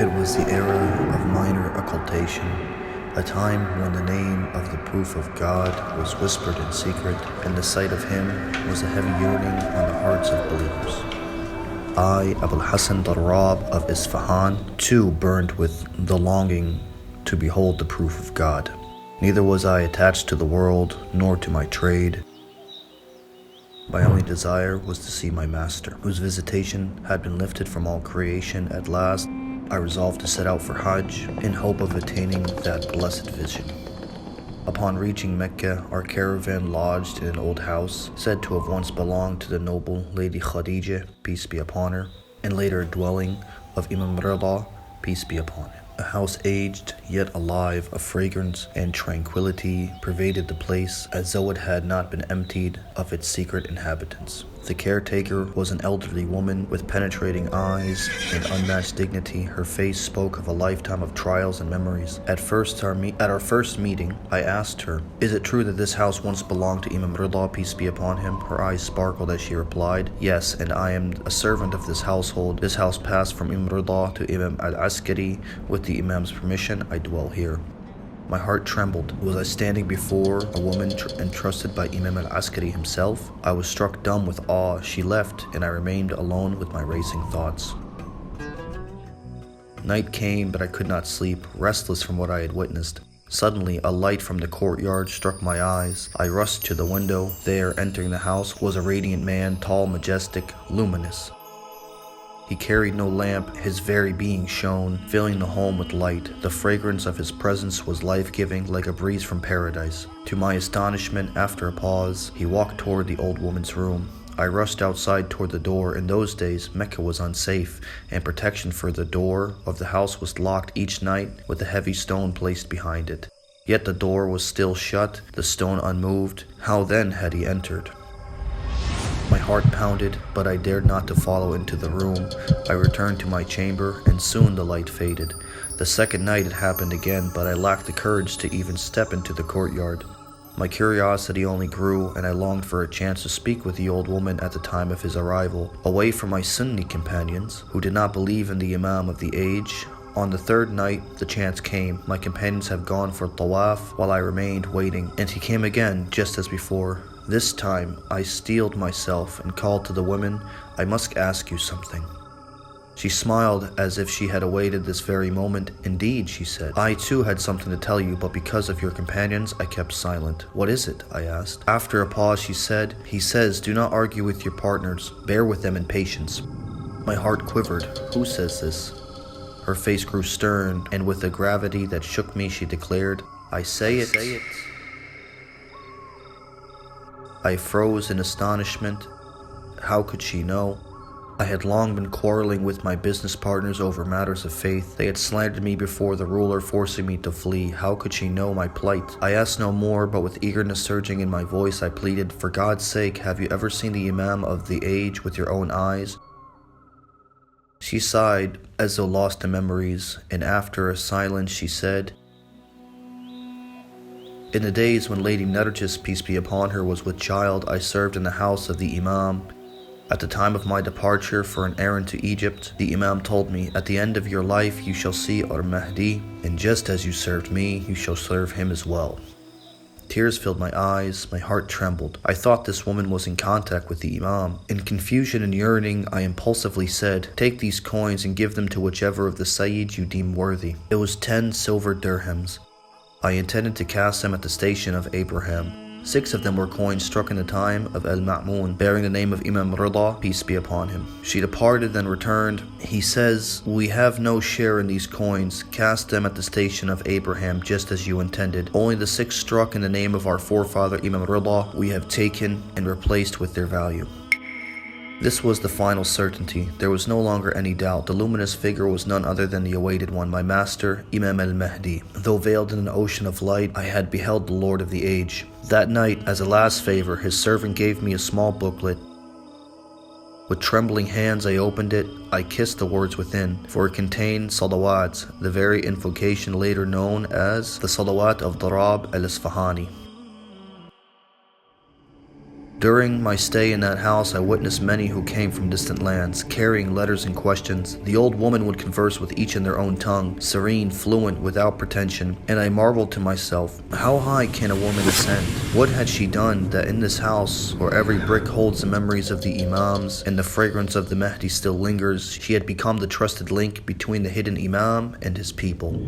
It was the era of minor occultation, a time when the name of the proof of God was whispered in secret, and the sight of him was a heavy yearning on the hearts of believers. I, Abu'l-Hasan Zarrab of Isfahan, too burned with the longing to behold the proof of God. Neither was I attached to the world, nor to my trade. My only desire was to see my master, whose visitation had been lifted from all creation. At last, I resolved to set out for Hajj in hope of attaining that blessed vision. Upon reaching Mecca, our caravan lodged in an old house, said to have once belonged to the noble Lady Khadija, peace be upon her, and later a dwelling of Imam Ridha, peace be upon him. A house aged, yet alive, a fragrance and tranquility pervaded the place as though it had not been emptied of its secret inhabitants. The caretaker was an elderly woman with penetrating eyes and unmatched dignity. Her face spoke of a lifetime of trials and memories. At our first meeting, I asked her, "Is it true that this house once belonged to Imam Ridha, peace be upon him?" Her eyes sparkled as she replied, "Yes, and I am a servant of this household. This house passed from Imam Ridha to Imam al-Askari. With the Imam's permission, I dwell here." My heart trembled. Was I standing before a woman entrusted by Imam al-Askari himself? I was struck dumb with awe. She left, and I remained alone with my racing thoughts. Night came, but I could not sleep, restless from what I had witnessed. Suddenly, a light from the courtyard struck my eyes. I rushed to the window. There, entering the house, was a radiant man, tall, majestic, luminous. He carried no lamp, his very being shone, filling the home with light. The fragrance of his presence was life-giving, like a breeze from paradise. To my astonishment, after a pause, he walked toward the old woman's room. I rushed outside toward the door. In those days, Mecca was unsafe, and protection for the door of the house was locked each night with a heavy stone placed behind it. Yet the door was still shut, the stone unmoved. How then had he entered? My heart pounded, but I dared not to follow into the room. I returned to my chamber, and soon the light faded. The second night it happened again, but I lacked the courage to even step into the courtyard. My curiosity only grew, and I longed for a chance to speak with the old woman at the time of his arrival, away from my Sunni companions, who did not believe in the Imam of the age. On the third night, the chance came. My companions had gone for tawaf, while I remained waiting, and he came again, just as before. This time, I steeled myself and called to the woman, "I must ask you something." She smiled as if she had awaited this very moment. "Indeed," she said, "I too had something to tell you, but because of your companions, I kept silent." "What is it?" I asked. After a pause, she said, "He says, do not argue with your partners. Bear with them in patience." My heart quivered. "Who says this?" Her face grew stern, and with a gravity that shook me, she declared, I say it. I froze in astonishment. How could she know? I had long been quarreling with my business partners over matters of faith. They had slandered me before the ruler, forcing me to flee. How could she know my plight? I asked no more, but with eagerness surging in my voice, I pleaded, "For God's sake, have you ever seen the Imam of the age with your own eyes?" She sighed, as though lost to memories, and after a silence she said, "In the days when Lady Narjis, peace be upon her, was with child, I served in the house of the Imam. At the time of my departure for an errand to Egypt, the Imam told me, 'At the end of your life you shall see al-Mahdi, and just as you served me, you shall serve him as well.'" Tears filled my eyes, my heart trembled. I thought this woman was in contact with the Imam. In confusion and yearning, I impulsively said, "Take these coins and give them to whichever of the Sayyids you deem worthy." It was 10 silver dirhams. I intended to cast them at the station of Abraham. 6 of them were coins struck in the time of al-Ma'mun, bearing the name of Imam Ridha, peace be upon him. She departed, then returned. "He says, 'We have no share in these coins. Cast them at the station of Abraham, just as you intended. Only the 6 struck in the name of our forefather Imam Ridha we have taken and replaced with their value.'" This was the final certainty. There was no longer any doubt. The luminous figure was none other than the awaited one, my master, Imam al-Mahdi. Though veiled in an ocean of light, I had beheld the Lord of the age. That night, as a last favor, his servant gave me a small booklet. With trembling hands I opened it. I kissed the words within, for it contained salawats, the very invocation later known as the Salawat of Zarrab Isfahani. During my stay in that house, I witnessed many who came from distant lands, carrying letters and questions. The old woman would converse with each in their own tongue, serene, fluent, without pretension, and I marveled to myself, how high can a woman ascend? What had she done that in this house, where every brick holds the memories of the Imams and the fragrance of the Mahdi still lingers, she had become the trusted link between the hidden Imam and his people.